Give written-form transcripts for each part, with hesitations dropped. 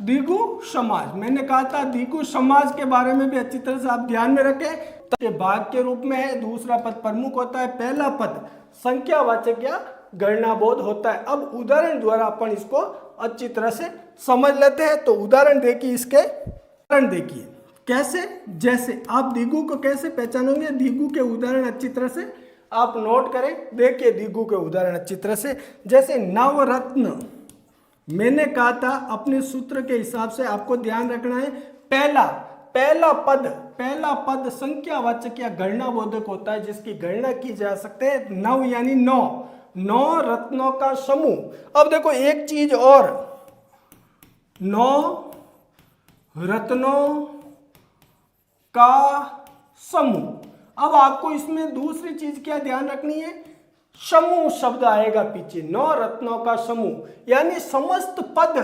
द्विगु समाज। मैंने कहा था द्विगु समाज के बारे में भी अच्छी तरह से आप ध्यान में रखें। तो भाग के रूप में है, दूसरा पद प्रमुख होता है, पहला पद संख्यावाचक या गणनाबोध होता है। अब उदाहरण द्वारा अपन इसको अच्छी तरह से समझ लेते हैं। तो उदाहरण देखिए, इसके उदाहरण देखिए कैसे, जैसे आप द्विगु को कैसे पहचानोगे, द्विगु के उदाहरण अच्छी तरह से आप नोट करें। देखिए द्विगु के उदाहरण अच्छी तरह से, जैसे नवरत्न। मैंने कहा था अपने सूत्र के हिसाब से आपको ध्यान रखना है, पहला पद संख्यावाचक या गणनाबोधक होता है, जिसकी गणना की जा सकती है। नव यानी 9 रत्नों का समूह। अब देखो एक चीज और, 9 रत्नों का समूह। अब आपको इसमें दूसरी चीज क्या ध्यान रखनी है, समूह शब्द आएगा पीछे, 9 रत्नों का समूह, यानी समस्त पद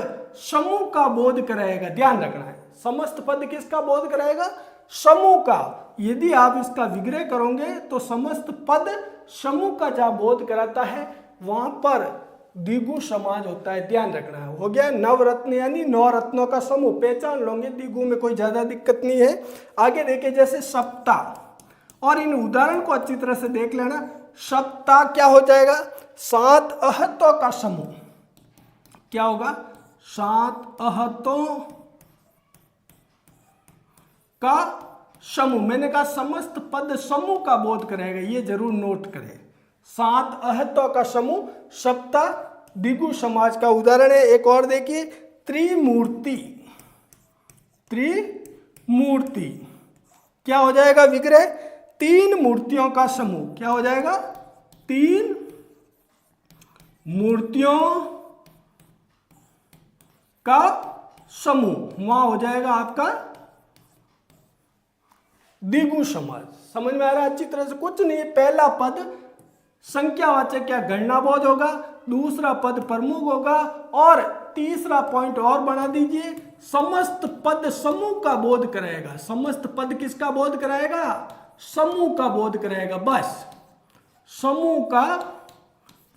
समूह का बोध कराएगा। ध्यान रखना है, समस्त पद किसका बोध कराएगा, समूह का। यदि आप इसका विग्रह करोगे तो समस्त पद समूह का जहां बोध कराता है वहां पर द्विगु समाज होता है। ध्यान रखना है। हो गया नवरत्न यानी 9 रत्नों का समूह, पहचान लोगे, द्विगु में कोई ज्यादा दिक्कत नहीं है। आगे देखिए जैसे सप्ताह, और इन उदाहरण को अच्छी तरह से देख लेना। सप्ताह क्या हो जाएगा, 7 अहतों का समूह। क्या होगा, 7 अहतों का समूह। मैंने कहा समस्त पद समूह का बोध करेगा, ये जरूर नोट करें। 7 अहतों का समूह सप्ताह द्विगु समाज का उदाहरण है। एक और देखिए, त्रिमूर्ति। त्रिमूर्ति क्या हो जाएगा विग्रह, 3 मूर्तियों का समूह। क्या हो जाएगा, 3 मूर्तियों का समूह, वहां हो जाएगा आपका द्विगु समाज। समझ में आ रहा है अच्छी तरह से, कुछ नहीं, पहला पद संख्यावाचक या गणनाबोध होगा, दूसरा पद प्रमुख होगा, और तीसरा पॉइंट और बना दीजिए, समस्त पद समूह का बोध कराएगा। समस्त पद किसका बोध कराएगा, समूह का बोध कराएगा। बस समूह का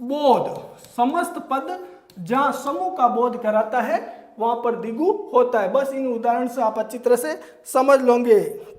बोध, समस्त पद जहां समूह का बोध कराता है वहां पर द्विगु होता है। बस इन उदाहरण से आप अच्छी तरह से समझ लोगे।